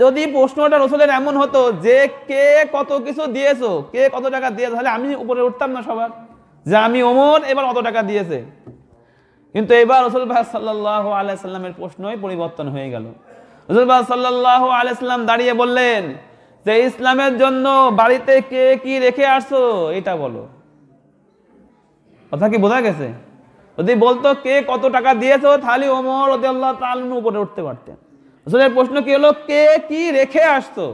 যদি প্রশ্নটা রসুলের এমন হতো যে কে কত কিছু দিয়েছো, কে কত টাকা দিয়েছো, তাহলে আমি উপরে উঠতাম না সবার, যে আমি ওমর এবার অত টাকা দিয়েছে। কিন্তু এবার রসুল সাল্লাল্লাহু আলাইহি সাল্লামের প্রশ্নই পরিবর্তন হয়ে গেল। রসুল সাল্লাল্লাহু আলাইহি সাল্লাম দাঁড়িয়ে বললেন যে ইসলামের জন্য বাড়িতে কে কি রেখে আসছো এটা বলো। কথা কি বোঝা গেছে? যদি বলতো কে কত টাকা দিয়েছো, তাহলে ওমর রাদিয়াল্লাহু তাআলা উপরে উঠতে পারতেন। রসুলের প্রশ্ন কি হলো, কে কি রেখে আসতো।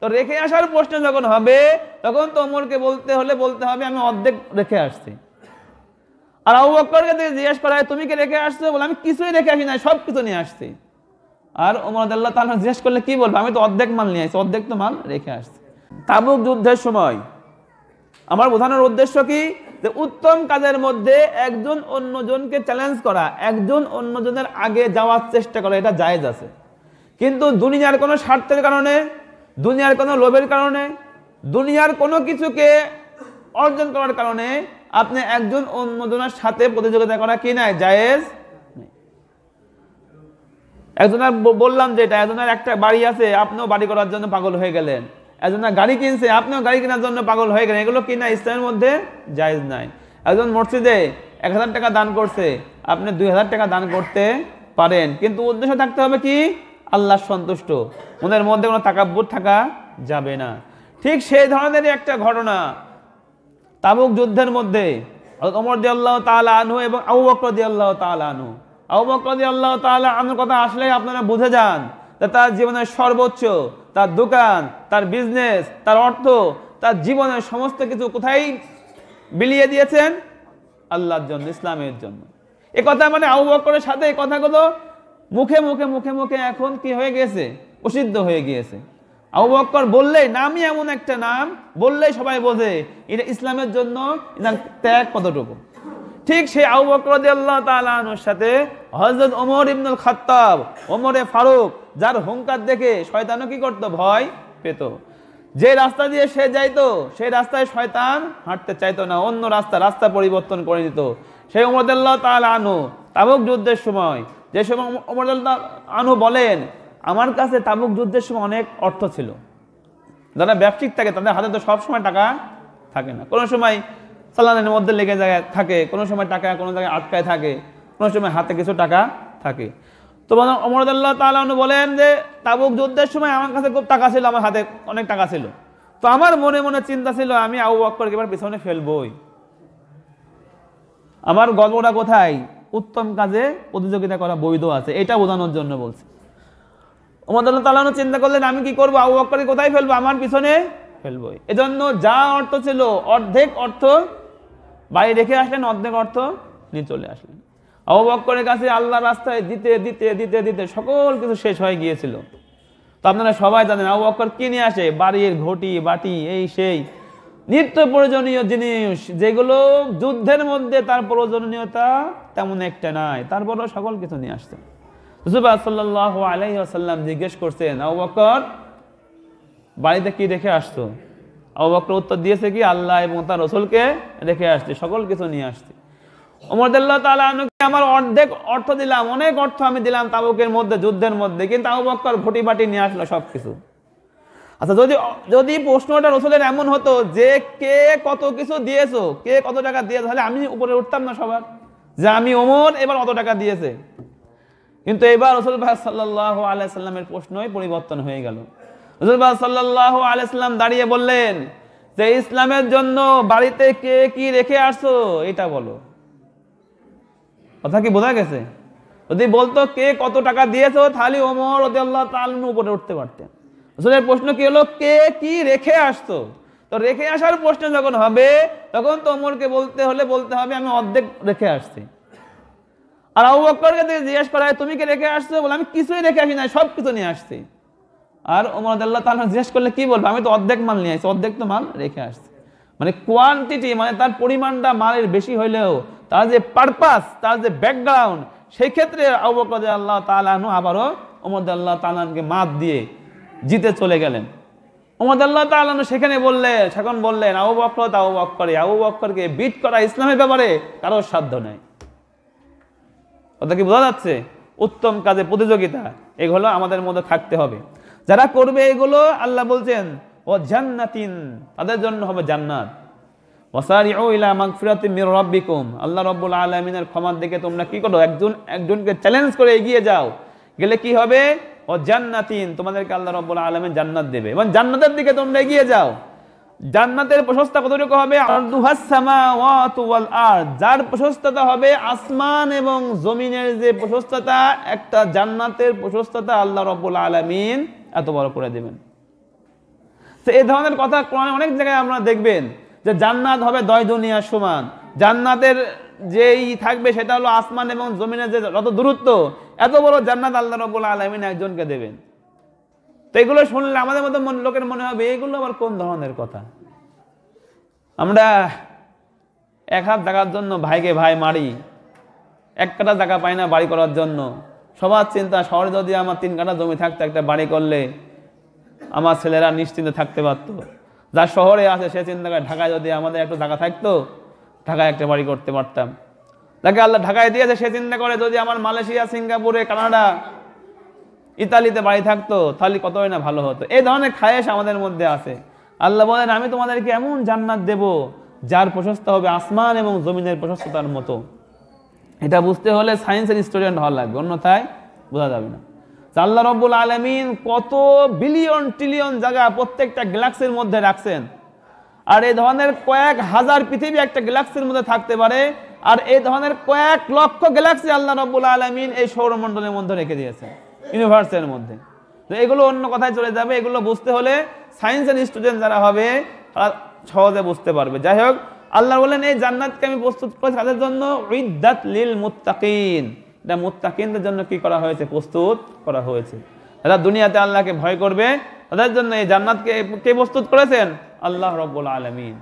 তো রেখে আসার প্রশ্ন যখন হবে, তখন তো ওমরকে বলতে হবে আমি অর্ধেক রেখে আসছি। আর আবু বকরকে জিজ্ঞেস করা হয় তুমি কি রেখে আসছো, বলে আমি কিছুই রেখে আসি না, সব কিছু নিয়ে আসছি। আর ওমর রাদিয়াল্লাহু তাআলা জিজ্ঞেস করলে কি বলবে, আমি তো অর্ধেক মাল নিয়ে আসছি, অর্ধেক তো মাল রেখে আসছি। তাবুক যুদ্ধের সময় আমার বোঝানোর উদ্দেশ্য কি, যে উত্তম কাজের মধ্যে একজন অন্যজনকে চ্যালেঞ্জ করা, একজন অন্যজনের আগে যাওয়ার চেষ্টা করা, এটা জায়েজ আছে। কিন্তু দুনিয়ার কোনো স্বার্থের কারণে, দুনিয়ার কোনো লোভের কারণে, দুনিয়ার কোনো কিছুকে অর্জন করার কারণে আপনি একজন অন্যজনের সাথে প্রতিযোগিতা করা কি নাই, জায়েজ নেই। একজনের বললাম যে এটা, একজনের একটা বাড়ি আছে, আপনিও বাড়ি করার জন্য পাগল হয়ে গেলেন। একজনের গাড়ি কিনছে, আপনিও গাড়ি কেনার জন্য পাগল হয়ে গেলেন। এগুলো কিনা ইসলামের মধ্যে জায়েজ নাই। একজন মসজিদে 1000 টাকা দান করছে, আপনি 2000 টাকা দান করতে পারেন, কিন্তু উদ্দেশ্য থাকতে হবে কি, আল্লাহ সন্তুষ্ট, মনের মধ্যে কোনো তাকাব্বুর থাকা যাবে না। ঠিক সেই ধরনেরই একটা ঘটনা তাবুক যুদ্ধের মধ্যে ওমর রাদিয়াল্লাহু তাআলা আনহু এবং আবু বকর রাদিয়াল্লাহু তাআলা আনহু। আবু বকর রাদিয়াল্লাহু তাআলা আনহুর কথা আসলে আপনারা বুঝে যান যে তার জীবনের সর্বোচ্চ, তার দোকান, তার বিজনেস, তার অর্থ, তার জীবনের সমস্ত কিছু কোথায় বিলিয়ে দিয়েছেন, আল্লাহর জন্য, ইসলামের জন্য। এ কথা মানে আবু বকরের সাথে এই কথাগুলো মুখে মুখে মুখে মুখে এখন কি হয়ে গেছে, প্রসিদ্ধ হয়ে গিয়েছে। আবু বকর বললেই, নামই এমন একটা নাম, বললেই সবাই বোঝে এটা ইসলামের জন্য এটার ত্যাগ কতটুকু। ঠিক সেই আবু বকর রাদিয়াল্লাহু তাআলা আনহুর সাথে হযরত ওমর ইবনুল খাত্তাব, ওমরে ফারুক, যার হুঙ্কার দেখে শয়তানও কি করতো, ভয় পেত। যে রাস্তা দিয়ে সে যাইতো, সেই রাস্তায় শয়তান হাঁটতে চাইতো না, অন্য রাস্তা পরিবর্তন করে দিত। সেই ওমর রাদিয়াল্লাহু তাআলা আনহু তাবুক যুদ্ধের সময়, যে সময় ওমর রাদিয়াল্লাহু আনহু বলেন আমার কাছে তাবুক যুদ্ধের সময় অনেক অর্থ ছিল। যারা ব্যবসায়িক থাকে তাদের হাতে তো সবসময় টাকা থাকে না, কোনো সময় চালানের মধ্যে লেগে যায় থাকে, কোনো সময় টাকা কোনো জায়গায় আটকায় থাকে, কোনো সময় হাতে কিছু টাকা থাকে। তো ওমর রাদিয়াল্লাহু তাআলা আনহু বলেন যে তাবুক যুদ্ধের সময় আমার কাছে খুব টাকা ছিল, আমার হাতে অনেক টাকা ছিল। তো আমার মনে মনে চিন্তা ছিল আমি আবু বকরকে এবার পিছনে ফেলবই। আমার গল্পটা কোথায়, উত্তম কাজে প্রতিযোগিতা করা বৈধ আছে, এটা বোঝানোর জন্য বলছি। ওমর রাদিয়াল্লাহু তাআলা আনহু চিন্তা করলেন আমি কি করবো, আবু বকরকে কোথায় ফেলবো, আমার পিছনে ফেলবই। এজন্য যা অর্থ ছিল অর্ধেক অর্থ বাড়ি রেখে আসলেন, অর্ধেক অর্থ নিয়ে চলে আসলেন। আবু বকরের কাছে আল্লাহর রাস্তায় দিতে দিতে দিতে দিতে সকল কিছু শেষ হয়ে গিয়েছিল। তো আপনারা সবাই জানেন আবু বকর কি নিয়ে আসে, বাড়ির ঘটি বাটি এই সেই নিত্য প্রয়োজনীয় জিনিস, যেগুলো যুদ্ধের মধ্যে তার প্রয়োজনীয়তা তেমন একটা নাই, তারপরও সকল কিছু নিয়ে আসতেন। রাসূলুল্লাহ সাল্লাল্লাহু আলাইহি ওয়াসাল্লাম জিজ্ঞেস করছেন আবু বকর বাড়িতে কি রেখে আসছো? আবু বকর উত্তর দিয়েছে কি, আল্লাহ এবং তার রাসূলকে রেখে আসছে, সকল কিছু নিয়ে আসছে। ওমর রাদিয়াল্লাহু তাআলা আনহুকে আমার অর্ধেক অর্থ দিলাম, অনেক অর্থ আমি দিলাম তাবুকের মধ্যে, যুদ্ধের মধ্যে, কিন্তু আবু বকর ঘটি বাটি নিয়ে আসলো সবকিছু। আচ্ছা, যদি প্রশ্নটা রাসূলের এমন হতো যে কে কত কিছু দিয়েছো, কে কত টাকা দিয়েছো, তাহলে আমি উপরে উঠতাম না সবার, যে আমি ওমর এবার অত টাকা দিয়েছে। কিন্তু এবার রাসূল সাল্লাল্লাহু আলাইহি সাল্লামের প্রশ্নই পরিবর্তন হয়ে গেল। রাসূল সাল্লাল্লাহু আলাইহি সাল্লাম দাঁড়িয়ে বললেন যে ইসলামের জন্য বাড়িতে কে কি রেখে আসছো এটা বলো। কথা কি বোঝা গেছে? যদি বলতো কে কত টাকা দিয়েছো, তাহলে ওমর রাদিয়াল্লাহু তাআলা উপরে উঠতে পারতেন। রাসূলের প্রশ্ন কি হলো, কে কি রেখে আসতো। তো রেখে আসার প্রশ্ন যখন হবে, তখন তো ওমরকে বলতে হবে আমি অর্ধেক রেখে আসছি। আর আবু বকরকে জিজ্ঞেস করা হয় তুমি কি রেখে আসছো, বলে আমি কিছুই রেখে আসি না, সব কিছু নিয়ে আসছি। আর ওমর রাদিয়াল্লাহু তাআলা জিজ্ঞেস করলে কি বলবে, আমি তো অর্ধেক মাল নিয়ে আসছি, অর্ধেক তো মাল রেখে আসছি। মানে কোয়ান্টিটি, মানে তার পরিমাণটা মালের বেশি হইলেও তার যে পারপাস, তার যে ব্যাকগ্রাউন্ড, সেই ক্ষেত্রে আবু বকর রাদিয়াল্লাহু তাআলা আনহু আবারও ওমর রাদিয়াল্লাহু তাআলা আনহুকে মাত দিয়ে জিতে চলে গেলেন। ওমর রাদিয়াল্লাহু তাআলা আনহু সেখানে বললেন আবু বকরকে বিট করা ইসলামের ব্যাপারে কারোর সাধ্য নেই। কথা কি বোঝা যাচ্ছে? উত্তম কাজে প্রতিযোগিতা এগুলো আমাদের মধ্যে থাকতে হবে। যারা করবে এগুলো আল্লাহ বলছেন ও জান্নাতিন, তাদের জন্য হবে জান্নাত। ওয়াসারিউ ইলা মাগফিরাতিম মির রাব্বিকুম, আল্লাহ রাব্বুল আলামিনের ক্ষমার দিকে তোমরা কি করো, একজনকে চ্যালেঞ্জ করে এগিয়ে যাও, গেলে কি হবে, ও জান্নাতিন, তোমাদেরকে আল্লাহ রাব্বুল আলামিন জান্নাত দেবে, এবং জান্নাতের দিকে তোমরা এগিয়ে যাও। জান্নাতের প্রশস্তা কতটুকু হবে, আরদুহাস সামাওয়াতু ওয়াল আরদ, যার প্রশস্ততা হবে আসমান এবং জমিনের যে প্রশস্ততা, একটা জান্নাতের প্রশস্ততা আল্লাহ রাব্বুল আলামিন এত বড় করে দেবেন। তো এই ধরনের কথা কোরআনে অনেক জায়গায় আপনারা দেখবেন যে জান্নাত হবে 10 দুনিয়ার সমান, জান্নাতের যেই থাকবে সেটা হলো আসমান এবং জমিনের যে যত দূরত্ব, এত বড় জান্নাত আল্লাহ রাব্বুল আলামিন একজনকে দেবেন। তো এগুলো শুনলে আমাদের মতো লোকের মনে হবে এগুলো আবার কোন ধরনের কথা। আমরা 1 হাত জায়গার জন্য ভাইকে ভাই মারি, 1 কাঠা জায়গা পাই না বাড়ি করার জন্য। সবার চিন্তা, শহরে যদি আমার 3 কাঠা জমি থাকতো, একটা বাড়ি করলে আমার ছেলেরা নিশ্চিন্তে থাকতে পারতো। যার শহরে আছে সে চিন্তা করে ঢাকায় যদি আমাদের একটু জায়গা থাকতো, ঢাকায় একটা বাড়ি করতে পারতাম। যাকে আল্লাহ ঢাকায় দিয়েছে সে চিন্তা করে যদি আমার মালয়েশিয়া, সিঙ্গাপুরে, কানাডা, ইতালিতে বাড়ি থাকতো তাহলে কতই না ভালো হতো। এই ধরনের খায়েশ আমাদের মধ্যে আছে। আল্লাহ বলেন আমি তোমাদেরকে এমন জান্নাত দেব যার প্রশস্ত হবে আসমান এবং জমিনের প্রশস্ততার মতো। এটা বুঝতে হলে সায়েন্সের স্টুডেন্ট হওয়া লাগবে, অন্যথায় বোঝা যাবে না। আল্লাহ রাব্বুল আলামিন কত বিলিয়ন ট্রিলিয়ন জায়গা প্রত্যেকটা গ্যালাক্সির মধ্যে রাখছেন, আর এই ধরনের কয়েক হাজার পৃথিবী একটা গ্যালাক্সির মধ্যে থাকতে পারে, আর এই ধরনের কয়েক লক্ষ গ্যালাক্সি আল্লাহ রাব্বুল আলামিন এই সৌরমণ্ডলের মধ্যে রেখে দিয়েছেন, ইউনিভার্সের মধ্যে। তো এগুলো অন্য কথায় চলে যাবে, এগুলো বুঝতে হলে সায়েন্সের স্টুডেন্ট যারা হবে তারা সহজে বুঝতে পারবে। যাই হোক, আল্লাহ বলেন এই জান্নাতকে আমি প্রস্তুত করেছি তাদের জন্য, উইদ্দাত লিল মুত্তাকিন, এটা মুত্তাকিনদের জন্য কি করা হয়েছে, প্রস্তুত করা হয়েছে। যারা দুনিয়াতে আল্লাহকে ভয় করবে তাদের জন্য এই জান্নাতকে কে প্রস্তুত করেছেন, আল্লাহ রাব্বুল আলামিন।